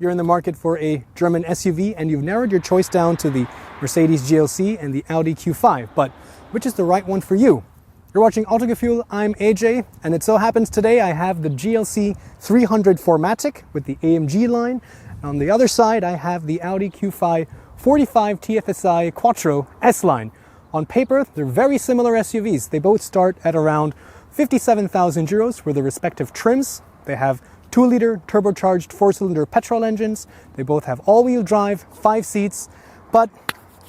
You're in the market for a German SUV and you've narrowed your choice down to the Mercedes GLC and the Audi Q5, but which is the right one for you? You're watching Autogefuehl, I'm AJ, and it so happens today I have the GLC 300 4matic with the AMG line. On the other side I have the Audi Q5 45 TFSI Quattro S Line. On paper, they're very similar SUVs. They both start at around 57,000 euros for the respective trims. They have 2-liter turbocharged 4-cylinder petrol engines. They both have all-wheel drive, 5 seats, but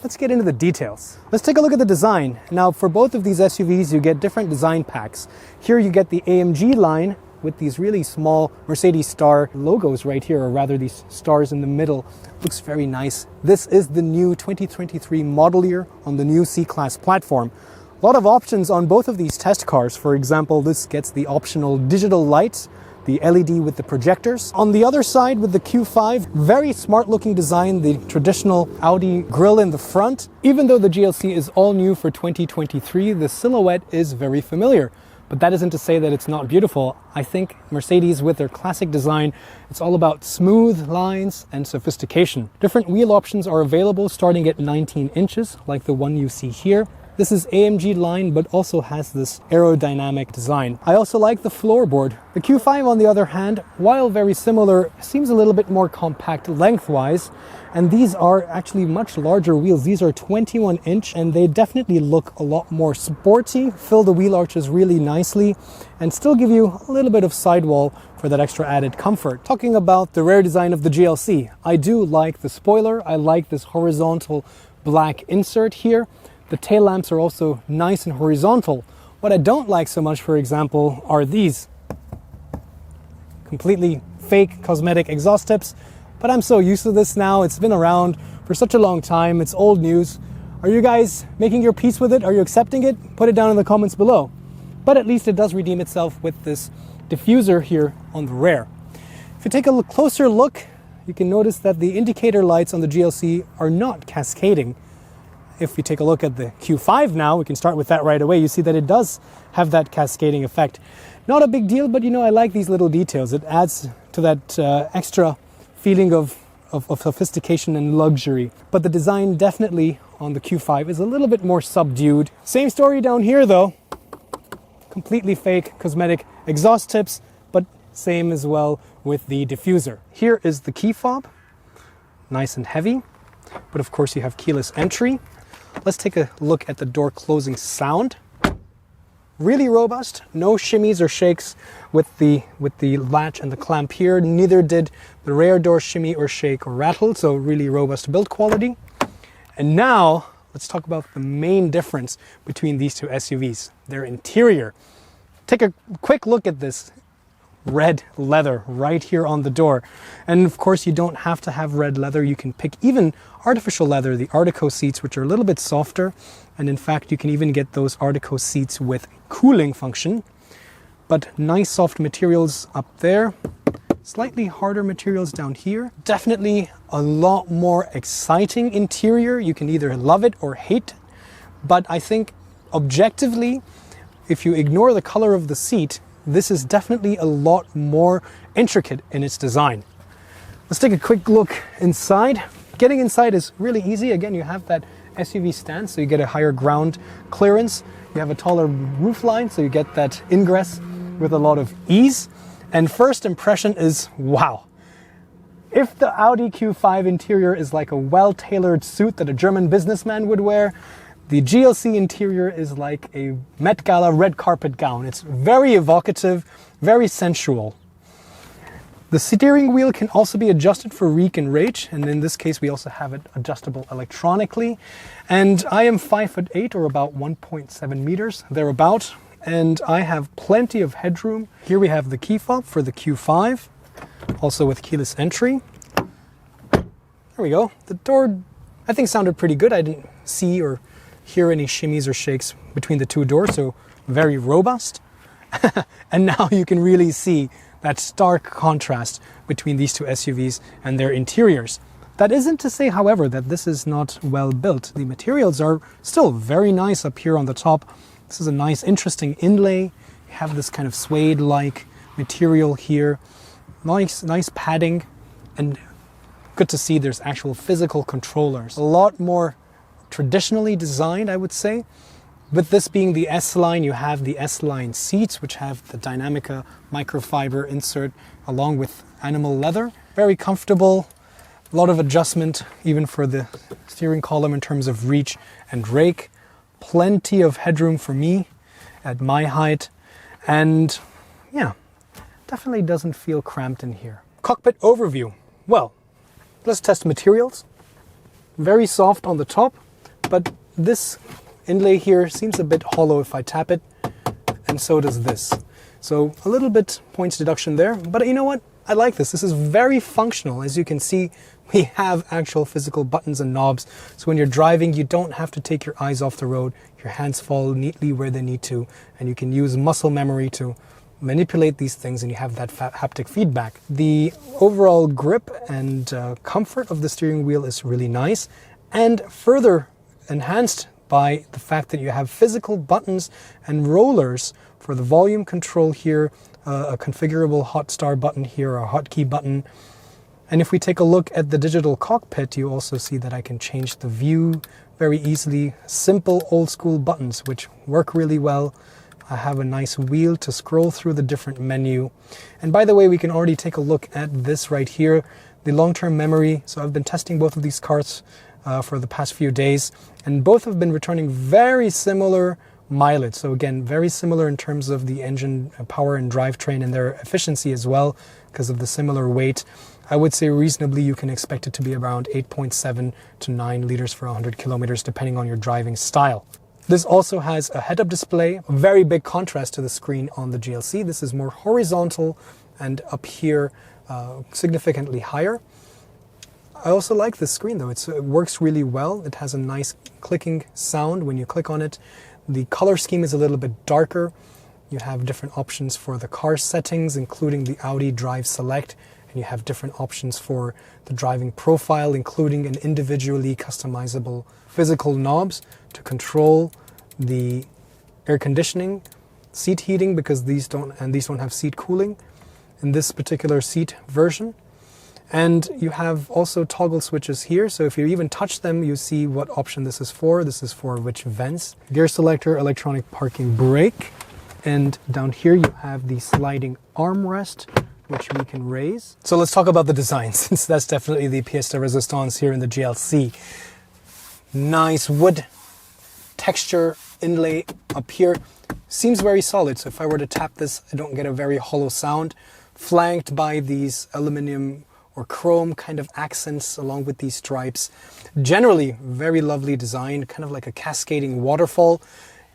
let's get into the details. Let's take a look at the design. Now, for both of these SUVs, you get different design packs. Here you get the AMG line with these really small Mercedes star logos right here, or rather these stars in the middle. Looks very nice. This is the new 2023 model year on the new C-Class platform. A lot of options on both of these test cars. For example, this gets the optional digital lights, the LED with the projectors. On the other side with the Q5, very smart looking design, the traditional Audi grille in the front. Even though the GLC is all new for 2023, the silhouette is very familiar. But that isn't to say that it's not beautiful. I think Mercedes, with their classic design, it's all about smooth lines and sophistication. Different wheel options are available starting at 19 inches, like the one you see here. This is AMG line, but also has this aerodynamic design. I also like the floorboard. The Q5, on the other hand, while very similar, seems a little bit more compact lengthwise. And these are actually much larger wheels. These are 21 inch and they definitely look a lot more sporty, fill the wheel arches really nicely, and still give you a little bit of sidewall for that extra added comfort. Talking about the rear design of the GLC, I do like the spoiler. I like this horizontal black insert here. The tail lamps are also nice and horizontal. What I don't like so much, for example, are these completely fake cosmetic exhaust tips. But I'm so used to this now. It's been around for such a long time. It's old news. Are you guys making your peace with it? Are you accepting it? Put it down in the comments below. But at least it does redeem itself with this diffuser here on the rear. If you take a closer look, you can notice that the indicator lights on the GLC are not cascading. If we take a look at the Q5 now, we can start with that right away. You see that it does have that cascading effect. Not a big deal, but I like these little details. It adds to that extra feeling of sophistication and luxury. But the design definitely on the Q5 is a little bit more subdued. Same story down here though. Completely fake cosmetic exhaust tips, but same as well with the diffuser. Here is the key fob, nice and heavy, but of course you have keyless entry. Let's take a look at the door closing sound. Really robust, no shimmies or shakes with the latch and the clamp here. Neither did the rear door shimmy or shake or rattle, so really robust build quality. And now let's talk about the main difference between these two SUVs, their interior. Take a quick look at this red leather right here on the door. And of course you don't have to have red leather. You can pick even artificial leather, the Artico seats, which are a little bit softer. And in fact, you can even get those Artico seats with cooling function. But nice soft materials up there. Slightly harder materials down here. Definitely a lot more exciting interior. You can either love it or hate it. But I think objectively, if you ignore the color of the seat, this is definitely a lot more intricate in its design. Let's take a quick look inside. Getting inside is really easy. Again, you have that SUV stance, so you get a higher ground clearance. You have a taller roof line, so you get that ingress with a lot of ease. And first impression is, wow. If the Audi Q5 interior is like a well-tailored suit that a German businessman would wear, the GLC interior is like a Met Gala red carpet gown. It's very evocative, very sensual. The steering wheel can also be adjusted for reek and rage, and in this case we also have it adjustable electronically. And I am 5'8" or about 1.7 meters, thereabout, and I have plenty of headroom. Here we have the key fob for the Q5, also with keyless entry. There we go. The door, I think, sounded pretty good. I didn't see or hear any shimmies or shakes between the two doors, so very robust. And now you can really see that stark contrast between these two SUVs and their interiors. That isn't to say, however, that this is not well built. The materials are still very nice up here on the top. This is a nice, interesting inlay. You have this kind of suede-like material here. Nice padding. And good to see there's actual physical controllers. A lot more traditionally designed, I would say. With this being the S Line, you have the S Line seats, which have the Dynamica microfiber insert along with animal leather. Very comfortable, a lot of adjustment even for the steering column in terms of reach and rake. Plenty of headroom for me at my height, and yeah, definitely doesn't feel cramped in here. Cockpit overview. Well, let's test materials. Very soft on the top, but this inlay here seems a bit hollow if I tap it, and so does this. So a little bit points deduction there, but you know what? I like this. This is very functional. As you can see, we have actual physical buttons and knobs. So when you're driving, you don't have to take your eyes off the road. Your hands fall neatly where they need to, and you can use muscle memory to manipulate these things, and you have that haptic feedback. The overall grip and comfort of the steering wheel is really nice, and further enhanced by the fact that you have physical buttons and rollers for the volume control here, a configurable hot star button here, a hotkey button. And if we take a look at the digital cockpit, you also see that I can change the view very easily. Simple old school buttons which work really well. I have a nice wheel to scroll through the different menu. And by the way, we can already take a look at this right here, the long-term memory. So I've been testing both of these cars for the past few days, and both have been returning very similar mileage. So again, very similar in terms of the engine power and drivetrain and their efficiency as well, because of the similar weight. I would say reasonably you can expect it to be around 8.7 to 9 liters for 100 kilometers, depending on your driving style. This also has a head-up display, a very big contrast to the screen on the GLC. This is more horizontal, and up here significantly higher. I also like this screen though. It works really well. It has a nice clicking sound when you click on it. The color scheme is a little bit darker. You have different options for the car settings, including the Audi Drive Select, and you have different options for the driving profile, including an individually customizable physical knobs to control the air conditioning, seat heating, because these don't have seat cooling in this particular seat version. And you have also toggle switches here, so if you even touch them, you see what option this is for. This is for which vents. Gear selector, electronic parking brake, and down here you have the sliding armrest, which we can raise. So let's talk about the design, since that's definitely the pièce de résistance here in the GLC. Nice wood texture inlay up here. Seems very solid, so if I were to tap this, I don't get a very hollow sound. Flanked by these aluminum or chrome kind of accents along with these stripes. Generally, very lovely design, kind of like a cascading waterfall.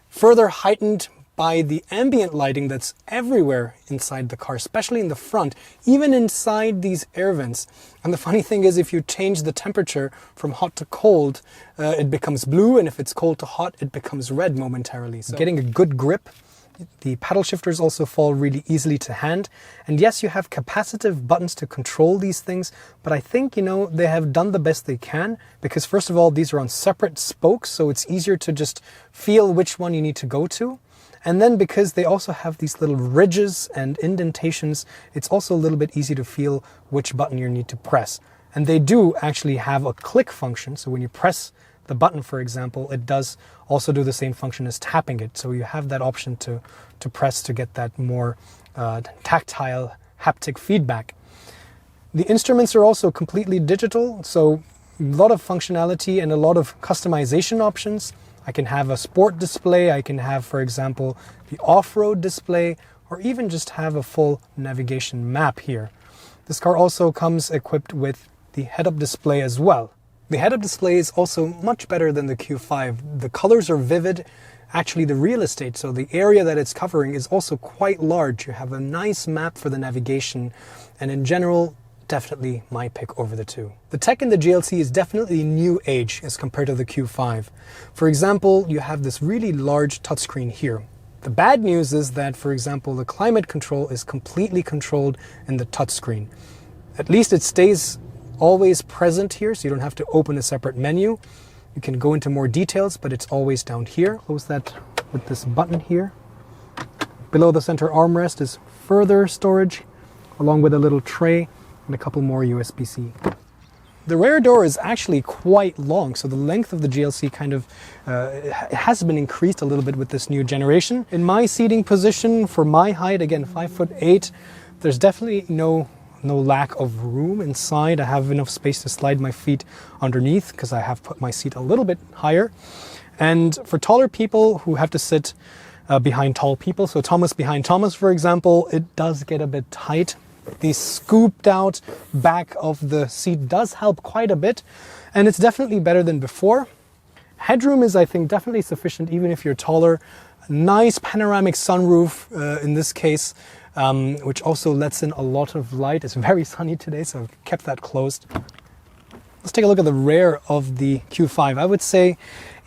Further heightened by the ambient lighting that's everywhere inside the car, especially in the front, even inside these air vents. And the funny thing is, if you change the temperature from hot to cold, it becomes blue, and if it's cold to hot, it becomes red momentarily. So getting a good grip. The paddle shifters also fall really easily to hand. And yes, you have capacitive buttons to control these things, but I think, you know, they have done the best they can, because first of all, these are on separate spokes, so it's easier to just feel which one you need to go to. And then because they also have these little ridges and indentations, it's also a little bit easy to feel which button you need to press. And they do actually have a click function, so when you press the button, for example, it does also do the same function as tapping it. So you have that option to press to get that more tactile haptic feedback. The instruments are also completely digital, so a lot of functionality and a lot of customization options. I can have a sport display, I can have, for example, the off-road display, or even just have a full navigation map here. This car also comes equipped with the head-up display as well. The head-up display is also much better than the Q5. The colors are vivid. Actually, the real estate, so the area that it's covering, is also quite large. You have a nice map for the navigation, and in general, definitely my pick over the two. The tech in the GLC is definitely new age as compared to the Q5. For example, you have this really large touchscreen here. The bad news is that, for example, the climate control is completely controlled in the touchscreen. At least it stays always present here, so you don't have to open a separate menu. You can go into more details, but it's always down here. Close that with this button here. Below the center armrest is further storage, along with a little tray and a couple more USB-C. The rear door is actually quite long, so the length of the GLC kind of has been increased a little bit with this new generation. In my seating position, for my height, again 5'8", there's definitely no lack of room inside. I have enough space to slide my feet underneath because I have put my seat a little bit higher. And for taller people who have to sit behind tall people, so Thomas behind Thomas, for example, it does get a bit tight. The scooped out back of the seat does help quite a bit, and it's definitely better than before. Headroom is, I think, definitely sufficient even if you're taller. Nice panoramic sunroof in this case, which also lets in a lot of light. It's very sunny today, so I've kept that closed. Let's take a look at the rear of the Q5. I would say,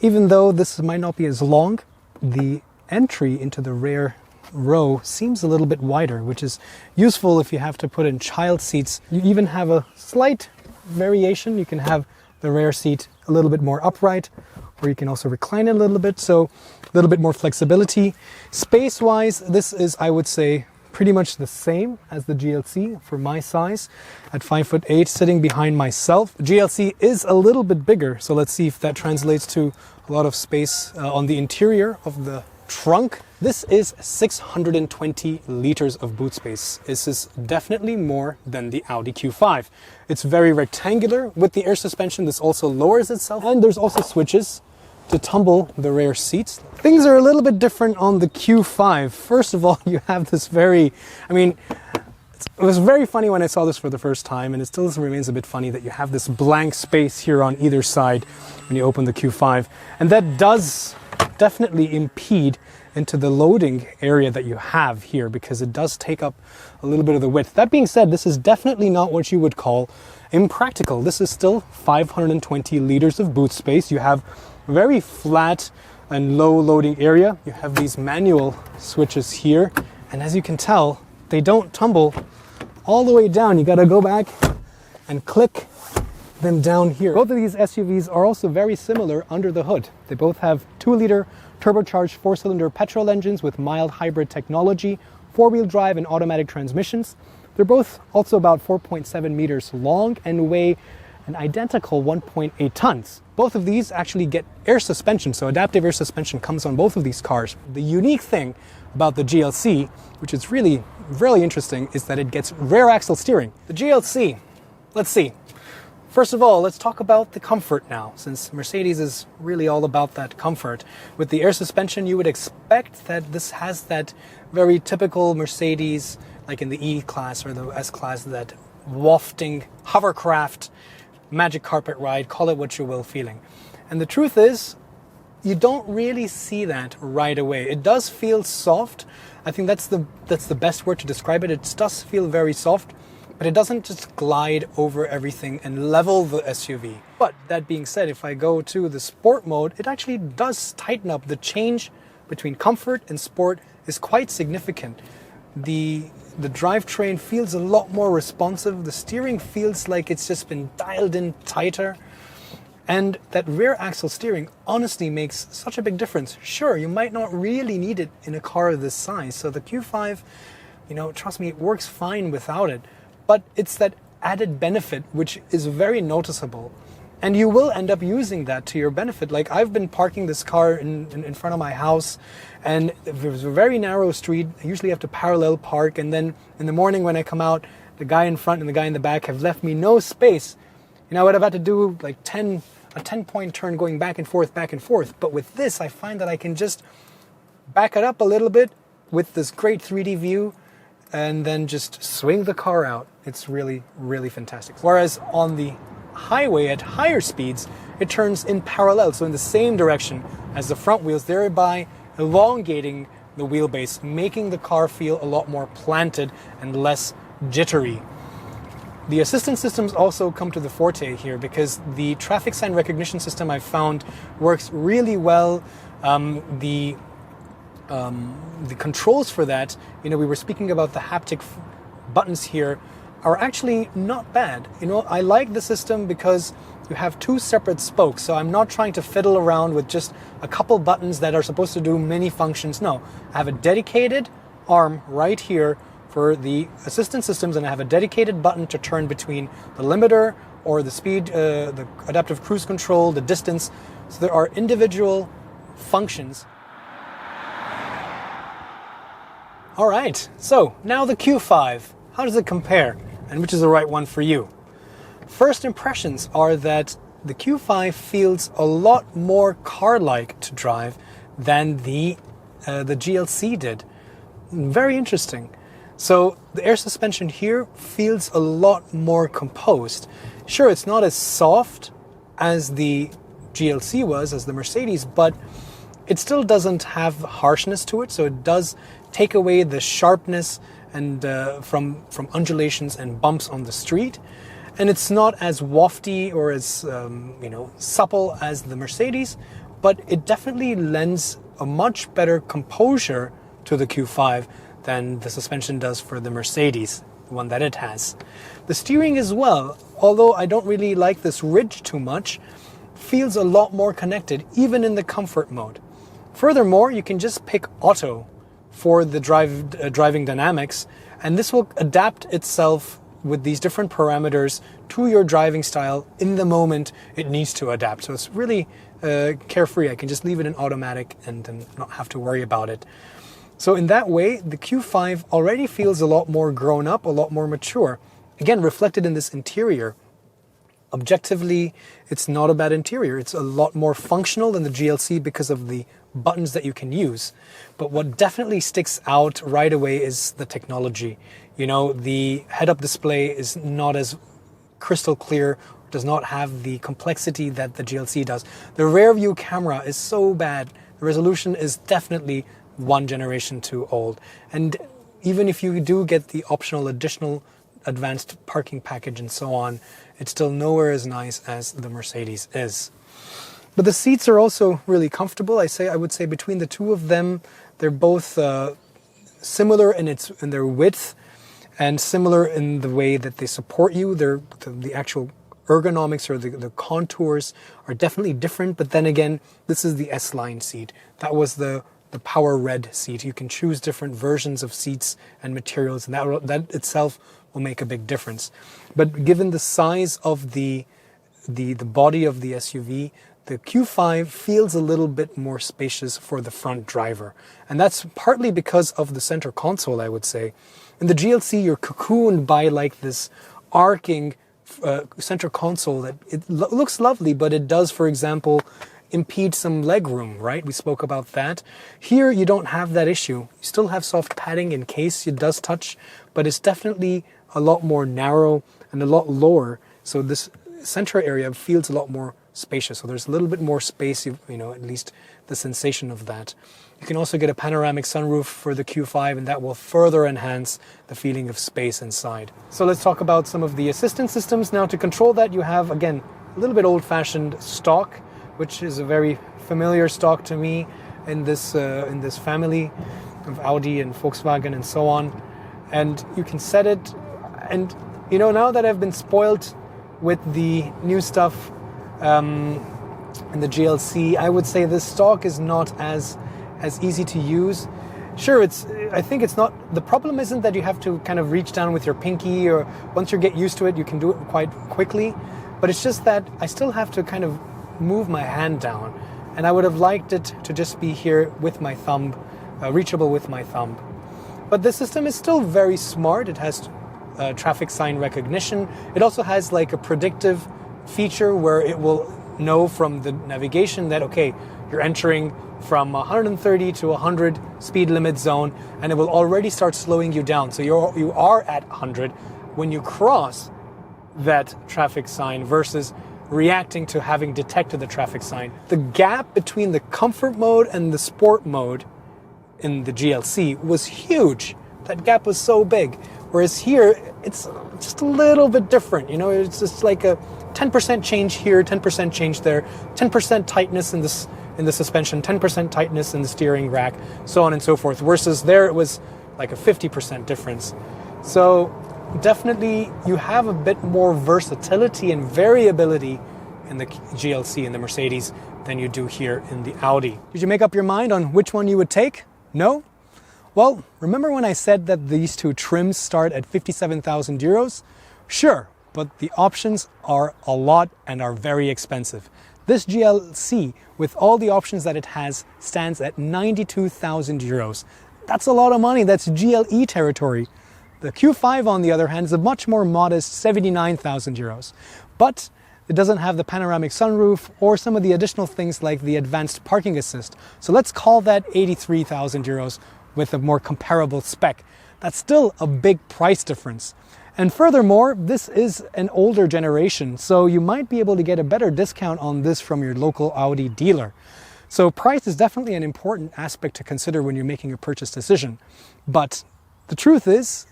even though this might not be as long, the entry into the rear row seems a little bit wider, which is useful if you have to put in child seats. You even have a slight variation. You can have the rear seat a little bit more upright, or you can also recline it a little bit, so a little bit more flexibility. Space-wise, this is, I would say, pretty much the same as the GLC for my size at 5'8", sitting behind myself. The GLC is a little bit bigger, so let's see if that translates to a lot of space on the interior of the trunk. This is 620 liters of boot space. This is definitely more than the Audi Q5. It's very rectangular. With the air suspension, this also lowers itself, and there's also switches to tumble the rear seats. Things are a little bit different on the Q5. First of all, you have this it was very funny when I saw this for the first time, and it still remains a bit funny that you have this blank space here on either side when you open the Q5. And that does definitely impede into the loading area that you have here, because it does take up a little bit of the width. That being said, this is definitely not what you would call impractical. This is still 520 liters of boot space. You have very flat and low loading area. You have these manual switches here, and as you can tell, they don't tumble all the way down. You got to go back and click them down here. Both of these SUVs are also very similar under the hood. They both have 2-liter turbocharged 4-cylinder petrol engines with mild hybrid technology, 4-wheel drive and automatic transmissions. They're both also about 4.7 meters long and weigh an identical 1.8 tons. Both of these actually get air suspension, so adaptive air suspension comes on both of these cars. The unique thing about the GLC, which is really interesting, is that it gets rear axle steering. The GLC, let's see. First of all, let's talk about the comfort now, since Mercedes is really all about that comfort. With the air suspension, you would expect that this has that very typical Mercedes, like in the E-Class or the S-Class, that wafting hovercraft, magic carpet ride, call it what you will, feeling. And the truth is, you don't really see that right away. It does feel soft. I think that's the best word to describe it. It does feel very soft, but it doesn't just glide over everything and level the SUV. But that being said, if I go to the sport mode, it actually does tighten up. The change between comfort and sport is quite significant. The drivetrain feels a lot more responsive. The steering feels like it's just been dialed in tighter. And that rear axle steering honestly makes such a big difference. Sure, you might not really need it in a car of this size. So the Q5, trust me, it works fine without it. But it's that added benefit which is very noticeable. And you will end up using that to your benefit. Like, I've been parking this car in front of my house, and there's a very narrow street. I usually have to parallel park, and then in the morning when I come out, the guy in front and the guy in the back have left me no space. I would have had to do like a 10-point turn going back and forth. But with this, I find that I can just back it up a little bit with this great 3D view and then just swing the car out. It's really fantastic. Whereas on the highway at higher speeds, it turns in parallel, so in the same direction as the front wheels, thereby elongating the wheelbase, making the car feel a lot more planted and less jittery. The assistance systems also come to the forte here, because the traffic sign recognition system I found works really well. The controls for that, we were speaking about the haptic buttons here, are actually not bad. I like the system because you have two separate spokes, so I'm not trying to fiddle around with just a couple buttons that are supposed to do many functions. No, I have a dedicated arm right here for the assistance systems, and I have a dedicated button to turn between the limiter, or the speed, the adaptive cruise control, the distance. So there are individual functions. All right, so now the Q5. How does it compare, and which is the right one for you? First impressions are that the Q5 feels a lot more car-like to drive than the GLC did. Very interesting. So the air suspension here feels a lot more composed. Sure, it's not as soft as the GLC was, as the Mercedes, but it still doesn't have harshness to it, so it does take away the sharpness and from undulations and bumps on the street. And it's not as wafty or as supple as the Mercedes, but it definitely lends a much better composure to the Q5 than the suspension does for the Mercedes, the one that it has. The steering as well, although I don't really like this ridge too much, feels a lot more connected, even in the comfort mode. Furthermore, you can just pick auto for the driving dynamics, and this will adapt itself with these different parameters to your driving style in the moment it needs to adapt. So it's really carefree. I can just leave it in automatic and then not have to worry about it. So in that way, the Q5 already feels a lot more grown up, a lot more mature. Again, reflected in this interior. Objectively, it's not a bad interior. It's a lot more functional than the GLC because of the buttons that you can use. But what definitely sticks out right away is the technology. You know, the head-up display is not as crystal clear, does not have the complexity that the GLC does. The rear view camera is so bad. The resolution is definitely one generation too old. And even if you do get the optional additional advanced parking package and so on, it's still nowhere as nice as the Mercedes is. But the seats are also really comfortable. I would say between the two of them, they're both similar in their width and similar in the way that they support you. The actual ergonomics or the contours are definitely different. But then again, this is the S Line seat. That was the power red seat. You can choose different versions of seats and materials, and that itself will make a big difference. But given the size of the body of the SUV, the Q5 feels a little bit more spacious for the front driver. And that's partly because of the center console, I would say. In the GLC, you're cocooned by like this arcing center console that looks lovely, but it does, for example, impede some leg room, right? We spoke about that. Here, you don't have that issue. You still have soft padding in case it does touch, but it's definitely a lot more narrow and a lot lower. So this center area feels a lot more spacious. So there's a little bit more space, at least the sensation of that. You can also get a panoramic sunroof for the Q5, and that will further enhance the feeling of space inside. So let's talk about some of the assistance systems. Now, to control that, you have, again, a little bit old-fashioned stock, which is a very familiar stock to me in this family of Audi and Volkswagen and so on. And you can set it, and now that I've been spoiled with the new stuff in the GLC, I would say this stock is not as easy to use. Sure, I think it's not, the problem isn't that you have to kind of reach down with your pinky, or once you get used to it, you can do it quite quickly. But it's just that I still have to kind of move my hand down, and I would have liked it to just be here with my thumb, reachable with my thumb. But the system is still very smart. It has traffic sign recognition. It also has like a predictive feature where it will know from the navigation that, okay, you're entering from 130 to 100 speed limit zone, and it will already start slowing you down. So you are at 100 when you cross that traffic sign versus reacting to having detected the traffic sign. The gap between the comfort mode and the sport mode in the GLC was huge. That gap was so big. Whereas here, it's just a little bit different. It's just like a 10% change here, 10% change there, 10% tightness in the suspension, 10% tightness in the steering rack, so on and so forth. Versus there, it was like a 50% difference. So definitely, you have a bit more versatility and variability in the GLC and the Mercedes than you do here in the Audi. Did you make up your mind on which one you would take? No? Well, remember when I said that these two trims start at 57,000 euros? Sure, but the options are a lot and are very expensive. This GLC, with all the options that it has, stands at 92,000 euros. That's a lot of money, that's GLE territory. The Q5, on the other hand, is a much more modest 79,000 euros. But it doesn't have the panoramic sunroof or some of the additional things like the advanced parking assist. So let's call that 83,000 euros with a more comparable spec. That's still a big price difference. And furthermore, this is an older generation, so you might be able to get a better discount on this from your local Audi dealer. So price is definitely an important aspect to consider when you're making a purchase decision. But the truth is,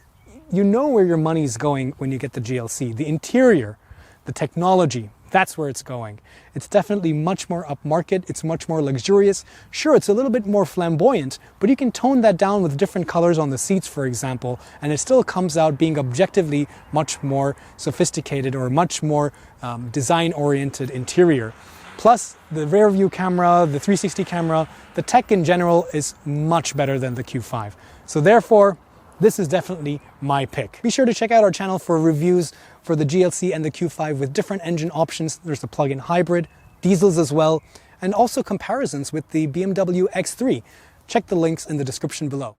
you know where your money's going when you get the GLC. The interior, the technology, that's where it's going. It's definitely much more upmarket, it's much more luxurious. Sure, it's a little bit more flamboyant, but you can tone that down with different colors on the seats, for example, and it still comes out being objectively much more sophisticated or much more design-oriented interior. Plus, the rear view camera, the 360 camera, the tech in general is much better than the Q5. So therefore, this is definitely my pick. Be sure to check out our channel for reviews for the GLC and the Q5 with different engine options. There's the plug-in hybrid, diesels as well, and also comparisons with the BMW X3. Check the links in the description below.